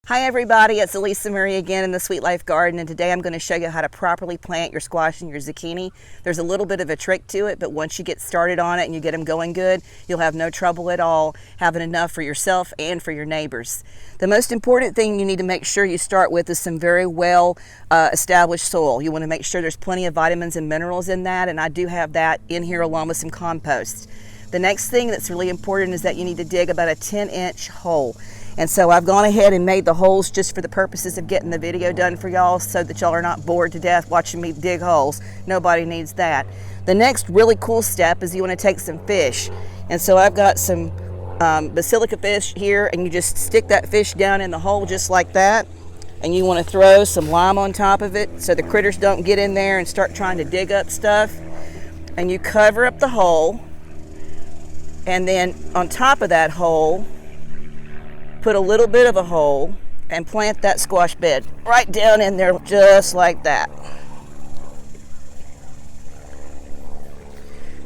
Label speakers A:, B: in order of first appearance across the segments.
A: Hi everybody, it's Alisamurray again in the Sweet Life Garden, and today I'm going to show you how to properly plant your squash and your zucchini. There's a little bit of a trick to it, but once you get started on it and you get them going good, you'll have no trouble at all having enough for yourself and for your neighbors. The most important thing you need to make sure you start with is some very well established soil. You want to make sure there's plenty of vitamins and minerals in that, and I do have that in here along with some compost. The next thing that's really important is that you need to dig about a 10-inch hole. And so I've gone ahead and made the holes just for the purposes of getting the video done for y'all so that y'all are not bored to death watching me dig holes. Nobody needs that. The next really cool step is you want to take some fish. And so I've got some basilica fish here, and you just stick that fish down in the hole just like that. And you want to throw some lime on top of it so the critters don't get in there and start trying to dig up stuff. And you cover up the hole. And then on top of that hole, put a little bit of a hole and plant that squash bed right down in there just like that.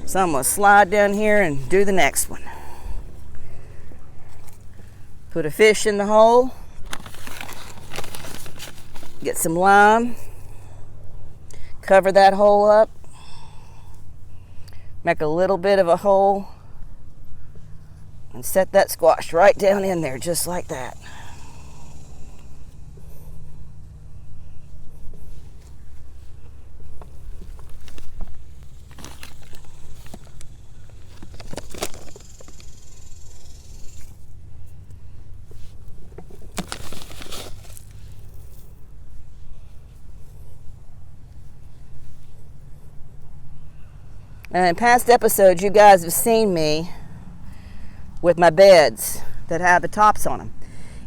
A: So I'm going to slide down here and do the next one. Put a fish in the hole. Get some lime. Cover that hole up. Make a little bit of a hole. And set that squash right down in there just like that. And in past episodes, you guys have seen me with my beds that have the tops on them.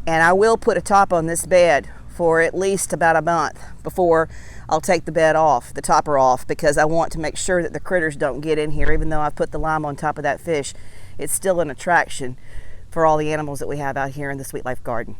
A: And I will put a top on this bed for at least about a month before I'll take the bed off, the topper off, because I want to make sure that the critters don't get in here. Even though I've put the lime on top of that fish, it's still an attraction for all the animals that we have out here in the Sweet Life Garden.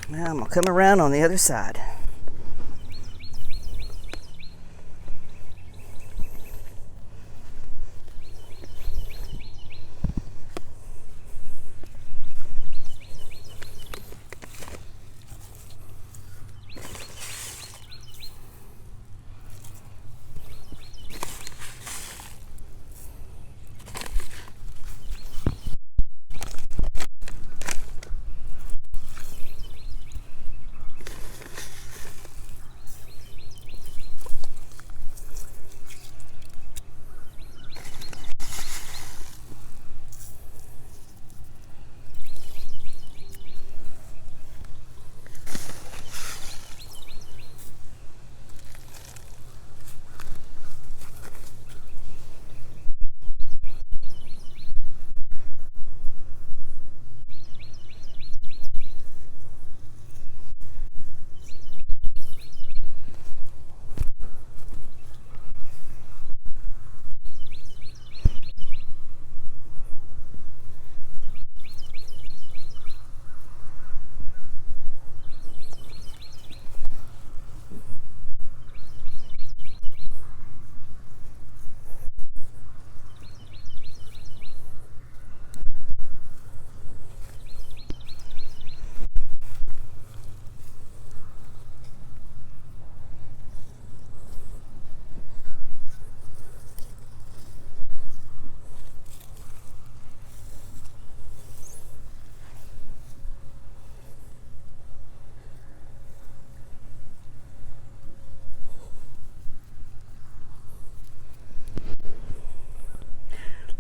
A: Now I'm going to come around on the other side.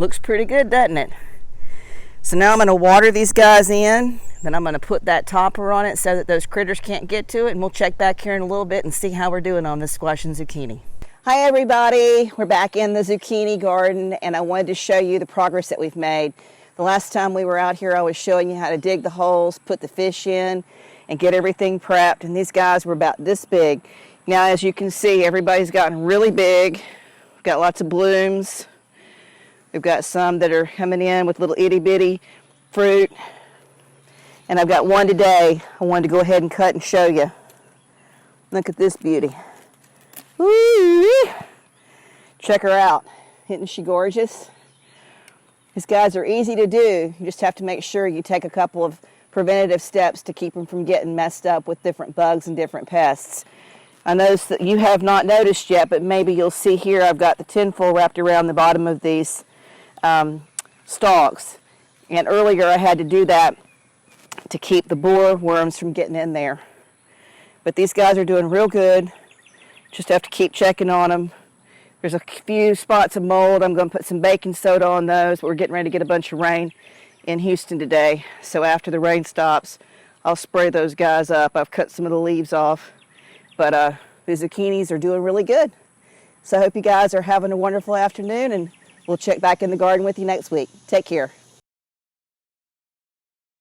A: Looks pretty good, doesn't it? So now I'm going to water these guys in. Then I'm going to put that topper on it so that those critters can't get to it. And we'll check back here in a little bit and see how we're doing on this squash and zucchini. Hi everybody, we're back in the zucchini garden and I wanted to show you the progress that we've made. The last time we were out here I was showing you how to dig the holes, put the fish in, and get everything prepped, and these guys were about this big. Now as you can see, everybody's gotten really big. We've got lots of blooms. We've got some that are coming in with little itty bitty fruit. And I've got one today I wanted to go ahead and cut and show you. Look at this beauty. Woo-wee. Check her out. Isn't she gorgeous? These guys are easy to do. You just have to make sure you take a couple of preventative steps to keep them from getting messed up with different bugs and different pests. I noticed that you have not noticed yet, but maybe you'll see here I've got the tinfoil wrapped around the bottom of these stalks. And earlier I had to do that to keep the borer worms from getting in there. But these guys are doing real good. Just have to keep checking on them. There's a few spots of mold. I'm going to put some baking soda on those. We're getting ready to get a bunch of rain in Houston today. So after the rain stops, I'll spray those guys up. I've cut some of the leaves off. But the zucchinis are doing really good. So I hope you guys are having a wonderful afternoon, and we'll check back in the garden with you next week. Take care.